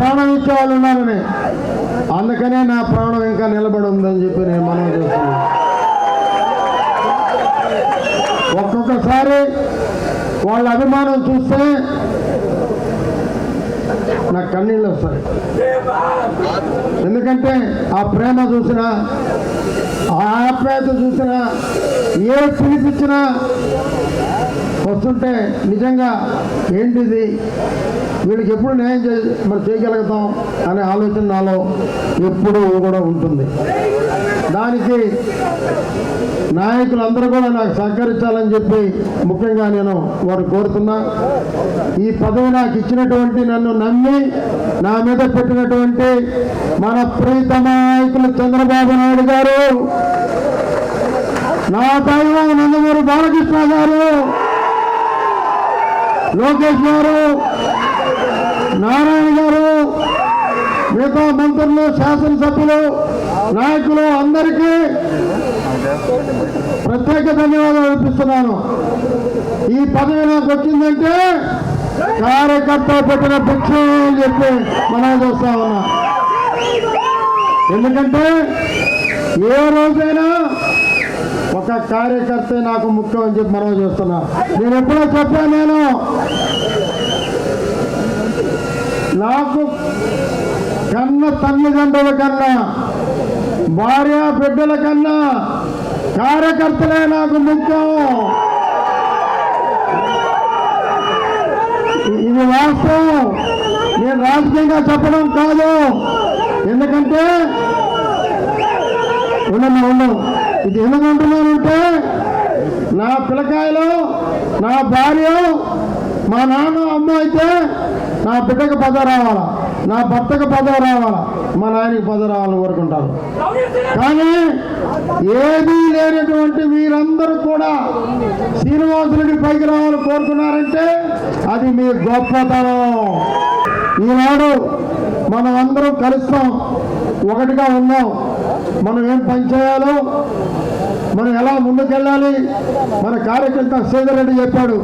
ప్రాణం ఇచ్చే వాళ్ళు ఉన్నారని, అందుకనే నా ప్రాణం ఇంకా నిలబడి ఉందని చెప్పి నేను మనం చేస్తున్నాను. ఒక్కొక్కసారి వాళ్ళ అభిమానం చూస్తే నాకు కన్నీళ్ళు వస్తాయి. ఎందుకంటే ఆ ప్రేమ చూసినా, ఆ ఆప్యాయత చూసినా, ఏ పిలిపించినా వస్తుంటే నిజంగా ఏంటిది, వీళ్ళకి ఎప్పుడు న్యాయం మరి చేయగలుగుతాం అనే ఆలోచన నాలో ఎప్పుడూ కూడా ఉంటుంది. దానికి నాయకులందరూ కూడా నాకు సహకరించాలని చెప్పి ముఖ్యంగా నేను వారు కోరుతున్నా. ఈ పదవి నాకు ఇచ్చినటువంటి, నన్ను నమ్మి నా మీద పెట్టినటువంటి మన ప్రీతమ నాయకులు చంద్రబాబు నాయుడు గారు, నా దైవం నందమూరి బాలకృష్ణ గారు, లోకేష్ గారు, నారాయణ గారు, మిగతా మంత్రులు, శాసనసభ్యులు, నాయకులు అందరికీ ప్రత్యేక ధన్యవాదాలు అర్పిస్తున్నాను. ఈ పదవి నాకు వచ్చిందంటే కార్యకర్త పెట్టిన భిక్ష అని చెప్పి మనం చూస్తా ఉన్నా. ఎందుకంటే ఏ రోజైనా ఒక కార్యకర్త నాకు ముఖ్యం అని చెప్పి మనం చూస్తున్నా. నేను ఎప్పుడో చెప్పాను, నేను నాకు కన్న తల్లిదండ్రుల కన్నా, భార్య బిడ్డల కన్నా కార్యకర్తలే నాకు ముఖ్యం. ఇది వాస్తవం, నేను రాజకీయంగా చెప్పడం కాదు. ఎందుకంటే ఉండవు ఇది ఎందుకంటున్నానంటే, నా పిల్లకాయలు, నా భార్య, మా నాన్న అమ్మ అయితే నా బిడ్డకు పదవి రావాలా, నా భర్తకు పదవి రావాలా, మా నాయనకి పదవి రావాలని కోరుకుంటాను. కానీ ఏదీ లేనటువంటి వీరందరూ కూడా శ్రీనివాసులకి పైకి రావాలని కోరుకున్నారంటే అది మీ గొప్పతనం. ఈనాడు మనం అందరం కలుస్తాం, ఒకటిగా ఉన్నాం. మనం ఏం పని చేయాలో, మనం ఎలా ముందుకెళ్ళాలి. మన కార్యకర్త శ్రీధర్ రెడ్డి చెప్పాడు,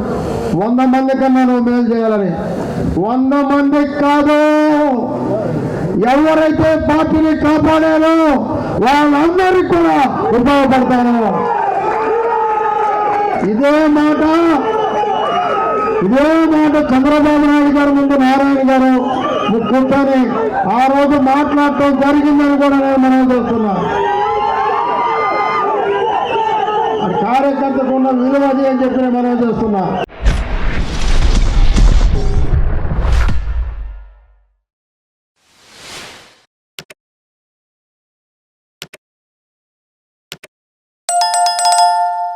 100 మంది కన్నా నువ్వు మేలు చేయాలని. 100 మందికి కాదు, ఎవరైతే పార్టీని కాపాడారో వాళ్ళందరికీ కూడా ఉపయోగపడతాను. ఇదే మాట చంద్రబాబు నాయుడు గారు ముందు నారాయణ గారు కూర్చొని ఆ రోజు మాట్లాడటం జరిగిందని కూడా నేను మనం చూస్తున్నా. కార్యకర్తకు ఉన్న విలువ అది అని చెప్పి మనం చేస్తున్నా.